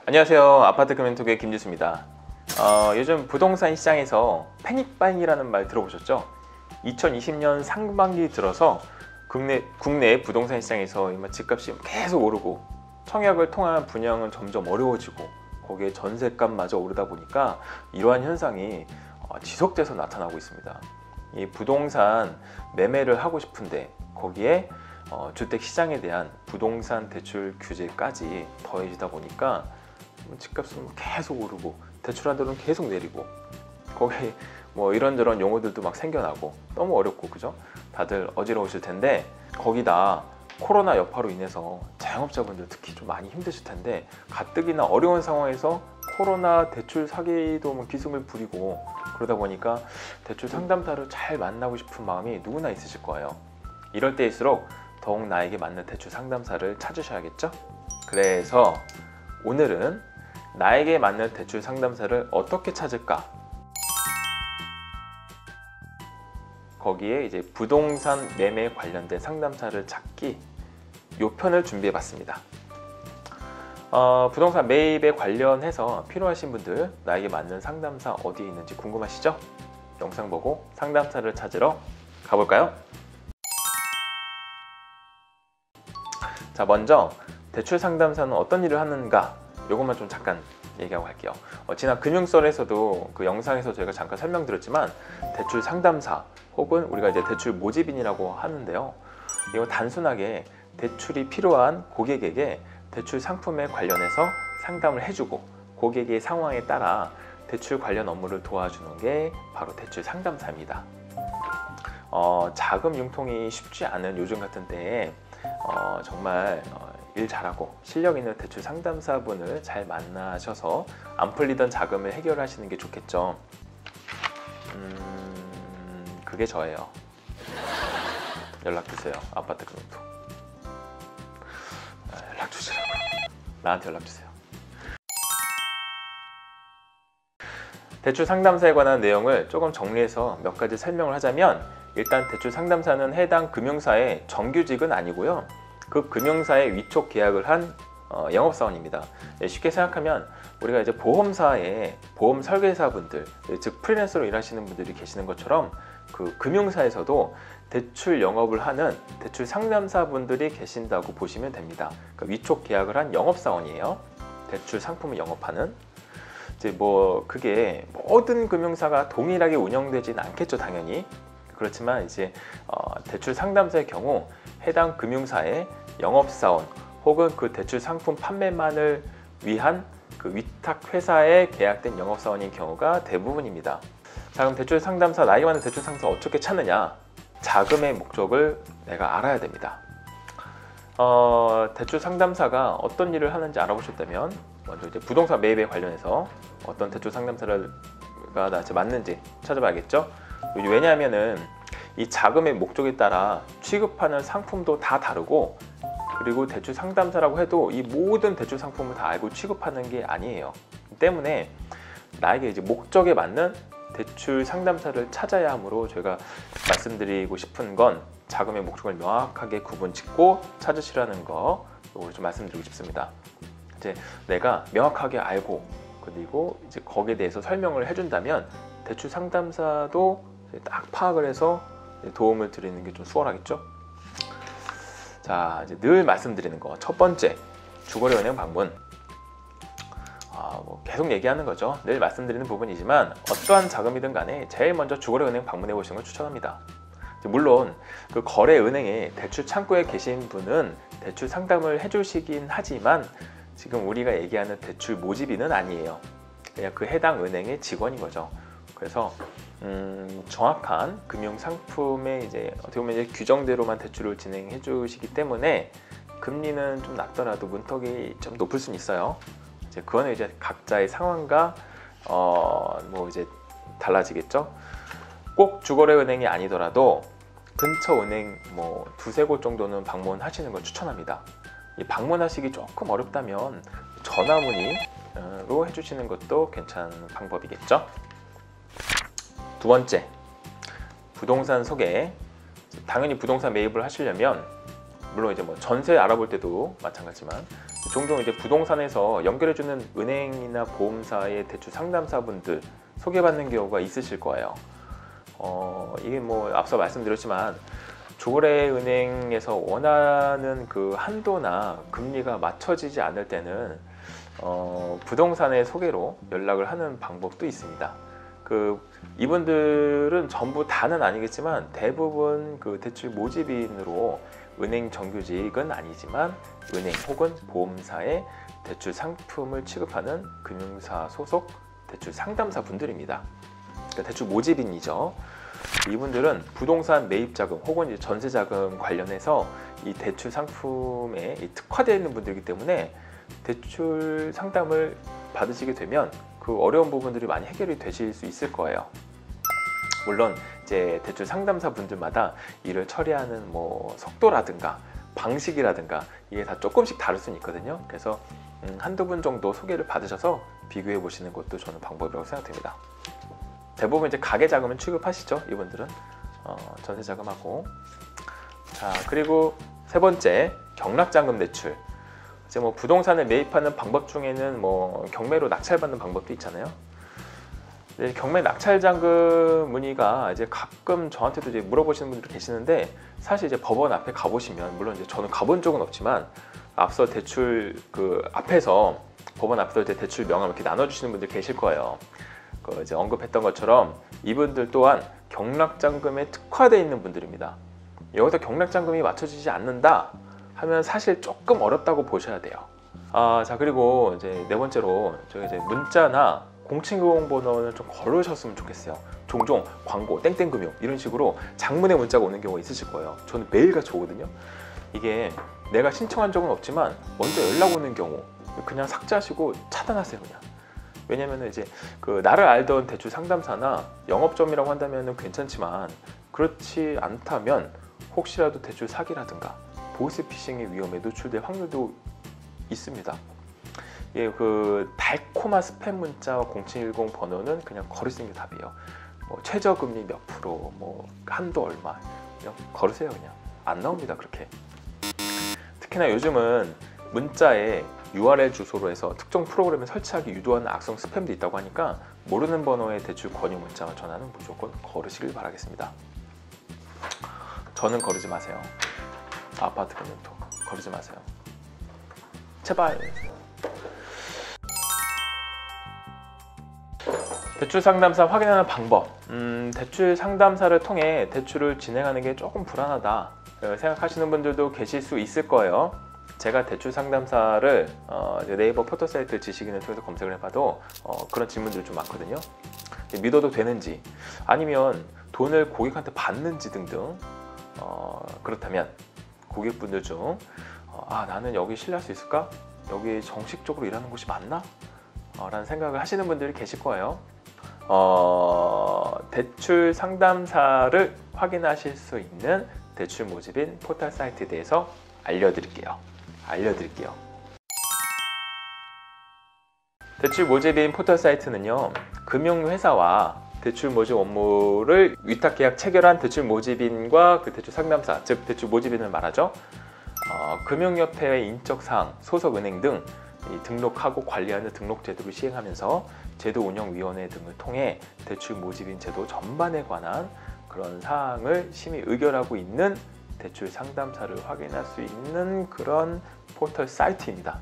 안녕하세요. 아파트 금융톡의 김지수입니다. 요즘 부동산 시장에서 패닉바잉이라는 말 들어보셨죠? 2020년 상반기 들어서 국내 부동산 시장에서 집값이 계속 오르고 청약을 통한 분양은 점점 어려워지고 거기에 전세값마저 오르다 보니까 이러한 현상이 지속돼서 나타나고 있습니다. 이 부동산 매매를 하고 싶은데 거기에 주택시장에 대한 부동산 대출 규제까지 더해지다 보니까 집값은 계속 오르고 대출한도는 계속 내리고 거기 이런저런 용어들도 막 생겨나고 너무 어렵고 그죠? 다들 어지러우실 텐데 거기다 코로나 여파로 인해서 자영업자분들 특히 좀 많이 힘드실 텐데 가뜩이나 어려운 상황에서 코로나 대출 사기도 기승을 부리고 그러다 보니까 대출 상담사를 잘 만나고 싶은 마음이 누구나 있으실 거예요. 이럴 때일수록 더욱 나에게 맞는 대출 상담사를 찾으셔야겠죠? 그래서 오늘은 나에게 맞는 대출 상담사를 어떻게 찾을까? 거기에 이제 부동산 매매 관련된 상담사를 찾기 요 편을 준비해 봤습니다. 부동산 매입에 관련해서 필요하신 분들 나에게 맞는 상담사 어디에 있는지 궁금하시죠? 영상 보고 상담사를 찾으러 가볼까요? 자, 먼저 대출 상담사는 어떤 일을 하는가 요것만 좀 잠깐 얘기하고 갈게요. 지난 금융썰에서도 그 영상에서 제가 잠깐 설명드렸지만 대출 상담사 혹은 우리가 이제 대출 모집인이라고 하는데요. 이거 단순하게 대출이 필요한 고객에게 대출 상품에 관련해서 상담을 해주고 고객의 상황에 따라 대출 관련 업무를 도와주는 게 바로 대출 상담사입니다. 자금 융통이 쉽지 않은 요즘 같은 때에 정말 일 잘하고 실력 있는 대출 상담사분을 잘 만나셔서 안 풀리던 자금을 해결하시는 게 좋겠죠. 그게 저예요. 연락주세요. 아파트 금융톡. 연락주시라고요. 나한테 연락주세요. 대출 상담사에 관한 내용을 조금 정리해서 몇 가지 설명을 하자면 일단 대출 상담사는 해당 금융사의 정규직은 아니고요. 그 금융사에 위촉 계약을 한 영업사원입니다. 쉽게 생각하면 우리가 이제 보험사에 보험 설계사분들, 즉 프리랜서로 일하시는 분들이 계시는 것처럼 그 금융사에서도 대출 영업을 하는 대출 상담사분들이 계신다고 보시면 됩니다. 그러니까 위촉 계약을 한 영업사원이에요. 대출 상품을 영업하는. 이제 그게 모든 금융사가 동일하게 운영되진 않겠죠, 당연히. 그렇지만 이제 대출 상담사의 경우 해당 금융사의 영업사원 혹은 그 대출 상품 판매만을 위한 그 위탁 회사에 계약된 영업사원인 경우가 대부분입니다. 자, 그럼 대출 상담사, 나에게 맞는 대출 상담사 어떻게 찾느냐? 자금의 목적을 내가 알아야 됩니다. 대출 상담사가 어떤 일을 하는지 알아보셨다면 먼저 이제 부동산 매입에 관련해서 어떤 대출 상담사가 나한테 맞는지 찾아봐야겠죠? 왜냐하면은 이 자금의 목적에 따라 취급하는 상품도 다 다르고 그리고 대출 상담사라고 해도 이 모든 대출 상품을 다 알고 취급하는 게 아니에요. 때문에 나에게 이제 목적에 맞는 대출 상담사를 찾아야 하므로 제가 말씀드리고 싶은 건 자금의 목적을 명확하게 구분 짓고 찾으시라는 거 이걸 좀 말씀드리고 싶습니다. 이제 내가 명확하게 알고 그리고 이제 거기에 대해서 설명을 해준다면 대출 상담사도 딱 파악을 해서 도움을 드리는 게 좀 수월하겠죠? 자, 이제 늘 말씀드리는 거 첫 번째, 주거래은행 방문. 계속 얘기하는 거죠. 늘 말씀드리는 부분이지만 어떠한 자금이든 간에 제일 먼저 주거래은행 방문해 보시는 걸 추천합니다. 물론 그 거래은행에 대출 창구에 계신 분은 대출 상담을 해주시긴 하지만 지금 우리가 얘기하는 대출 모집인은 아니에요. 그냥 그 해당 은행의 직원인 거죠. 그래서 정확한 금융 상품의 이제 어떻게 보면 이제 규정대로만 대출을 진행해 주시기 때문에 금리는 좀 낮더라도 문턱이 좀 높을 수는 있어요. 그거는 이제 각자의 상황과 이제 달라지겠죠. 꼭 주거래은행이 아니더라도 근처 은행 두세 곳 정도는 방문하시는 걸 추천합니다. 이 방문하시기 조금 어렵다면 전화 문의로 해주시는 것도 괜찮은 방법이겠죠. 두 번째, 부동산 소개. 당연히 부동산 매입을 하시려면 물론 이제 전세 알아볼 때도 마찬가지지만 종종 이제 부동산에서 연결해주는 은행이나 보험사의 대출 상담사분들 소개받는 경우가 있으실 거예요. 이게 뭐 앞서 말씀드렸지만 조례은행에서 원하는 그 한도나 금리가 맞춰지지 않을 때는 부동산의 소개로 연락을 하는 방법도 있습니다. 이분들은 전부 다는 아니겠지만 대부분 그 대출 모집인으로 은행 정규직은 아니지만 은행 혹은 보험사의 대출 상품을 취급하는 금융사 소속 대출 상담사 분들입니다. 그러니까 대출 모집인이죠. 이분들은 부동산 매입 자금 혹은 이제 전세 자금 관련해서 이 대출 상품에 특화되어 있는 분들이기 때문에 대출 상담을 받으시게 되면 그 어려운 부분들이 많이 해결이 되실 수 있을 거예요. 물론 이제 대출 상담사 분들마다 일을 처리하는 뭐 속도라든가 방식이라든가 이게 다 조금씩 다를 수는 있거든요. 그래서 한두 분 정도 소개를 받으셔서 비교해 보시는 것도 저는 방법이라고 생각됩니다. 대부분 이제 가계 자금을 취급하시죠, 이분들은. 전세 자금하고. 자, 그리고 세 번째, 경락자금 대출. 이제 뭐 부동산을 매입하는 방법 중에는 뭐 경매로 낙찰받는 방법도 있잖아요. 경매 낙찰 자금 문의가 이제 가끔 저한테도 이제 물어보시는 분들이 계시는데, 사실 이제 법원 앞에 가보시면, 물론 이제 저는 가본 적은 없지만 앞서 대출 그 앞에서 법원 앞에서 이제 대출 명함 이렇게 나눠주시는 분들 계실 거예요. 이제 언급했던 것처럼 이분들 또한 경락자금에 특화되어 있는 분들입니다. 여기서 경락자금이 맞춰지지 않는다 하면 사실 조금 어렵다고 보셔야 돼요. 자, 그리고 이제 네 번째로 저희 이제 문자나 0710 번호는 좀 걸으셨으면 좋겠어요. 종종 광고, 땡땡금융 이런 식으로 장문의 문자가 오는 경우가 있으실 거예요. 저는 매일같이 오거든요. 이게 내가 신청한 적은 없지만 먼저 연락 오는 경우 그냥 삭제하시고 차단하세요, 그냥. 왜냐면 이제 나를 알던 대출 상담사나 영업점이라고 한다면 괜찮지만, 그렇지 않다면 혹시라도 대출 사기라든가 보이스피싱의 위험에 노출될 확률도 있습니다. 예, 달콤한 스팸 문자와 0710 번호는 그냥 걸으시는 게 답이에요. 뭐 최저금리 몇 프로, 뭐 한도 얼마, 그냥 걸으세요. 그냥 안 나옵니다, 그렇게. 특히나 요즘은 문자에 URL 주소로 해서 특정 프로그램에 설치하기 유도하는 악성 스팸도 있다고 하니까 모르는 번호의 대출 권유 문자와 전화는 무조건 걸으시길 바라겠습니다. 저는 거르지 마세요. 아파트 금융토 거르지 마세요. 제발. 대출 상담사 확인하는 방법. 대출 상담사를 통해 대출을 진행하는 게 조금 불안하다 생각하시는 분들도 계실 수 있을 거예요. 제가 대출 상담사를 네이버 포털 사이트 지식인을 통해서 검색을 해봐도 그런 질문들이 좀 많거든요. 믿어도 되는지, 아니면 돈을 고객한테 받는지 등등. 그렇다면 고객분들 중 나는 여기 신뢰할 수 있을까? 여기 정식적으로 일하는 곳이 맞나? 라는 생각을 하시는 분들이 계실 거예요. 대출 상담사를 확인하실 수 있는 대출 모집인 포털 사이트에 대해서 알려드릴게요. 대출 모집인 포털 사이트는요, 금융회사와 대출 모집 업무를 위탁 계약 체결한 대출 모집인과 그 대출 상담사, 즉 대출 모집인을 말하죠. 금융협회의 인적사항, 소속은행 등 등록하고 관리하는 등록 제도를 시행하면서 제도운영위원회 등을 통해 대출 모집인 제도 전반에 관한 그런 사항을 심의 의결하고 있는 대출 상담사를 확인할 수 있는 그런 포털 사이트입니다.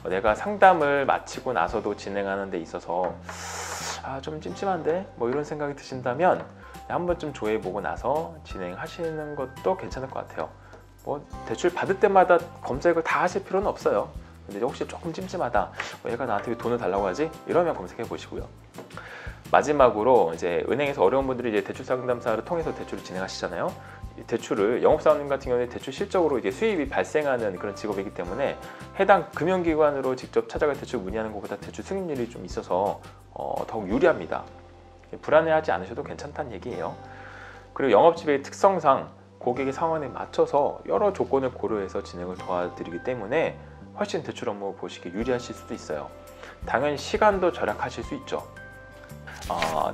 내가 상담을 마치고 나서도 진행하는 데 있어서 좀 찜찜한데? 뭐 이런 생각이 드신다면 한 번쯤 조회해보고 나서 진행하시는 것도 괜찮을 것 같아요. 뭐 대출 받을 때마다 검색을 다 하실 필요는 없어요. 근데 혹시 조금 찜찜하다, 얘가 나한테 왜 돈을 달라고 하지? 이러면 검색해 보시고요. 마지막으로 이제 은행에서 어려운 분들이 이제 대출 상담사를 통해서 대출을 진행하시잖아요. 대출을 영업사원님 같은 경우에 대출 실적으로 이제 수입이 발생하는 그런 직업이기 때문에 해당 금융기관으로 직접 찾아가 대출 문의하는 것보다 대출 승인율이 좀 있어서 더욱 유리합니다. 불안해하지 않으셔도 괜찮다는 얘기예요. 그리고 영업집의 특성상 고객의 상황에 맞춰서 여러 조건을 고려해서 진행을 도와드리기 때문에 훨씬 대출 업무 보시기에 유리하실 수도 있어요. 당연히 시간도 절약하실 수 있죠.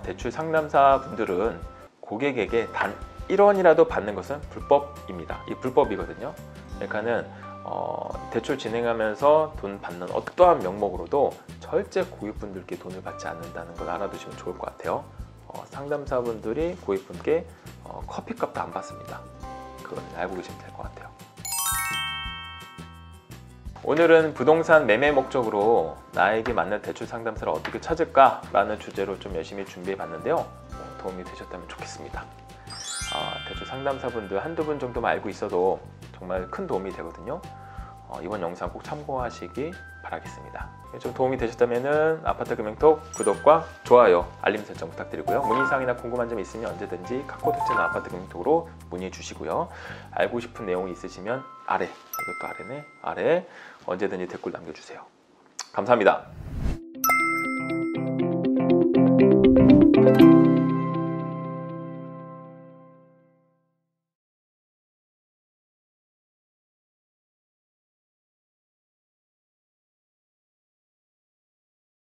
대출 상담사 분들은 고객에게 단 1원이라도 받는 것은 불법입니다. 이 불법이거든요. 그러니까는 대출 진행하면서 돈 받는 어떠한 명목으로도 절대 고객분들께 돈을 받지 않는다는 걸 알아두시면 좋을 것 같아요. 상담사분들이 고객분께 커피값도 안 받습니다. 그건 알고 계시면 될 것 같아요. 오늘은 부동산 매매 목적으로 나에게 맞는 대출 상담사를 어떻게 찾을까? 라는 주제로 좀 열심히 준비해 봤는데요. 도움이 되셨다면 좋겠습니다. 대출 상담사분들 한두 분 정도만 알고 있어도 정말 큰 도움이 되거든요. 이번 영상 꼭 참고하시기 바라겠습니다. 좀 도움이 되셨다면 아파트금융톡 구독과 좋아요, 알림 설정 부탁드리고요. 문의사항이나 궁금한 점 있으면 언제든지 카카오톡이나 아파트금융톡으로 문의해 주시고요. 알고 싶은 내용이 있으시면 아래, 이것도 아래네, 아래 언제든지 댓글 남겨주세요. 감사합니다.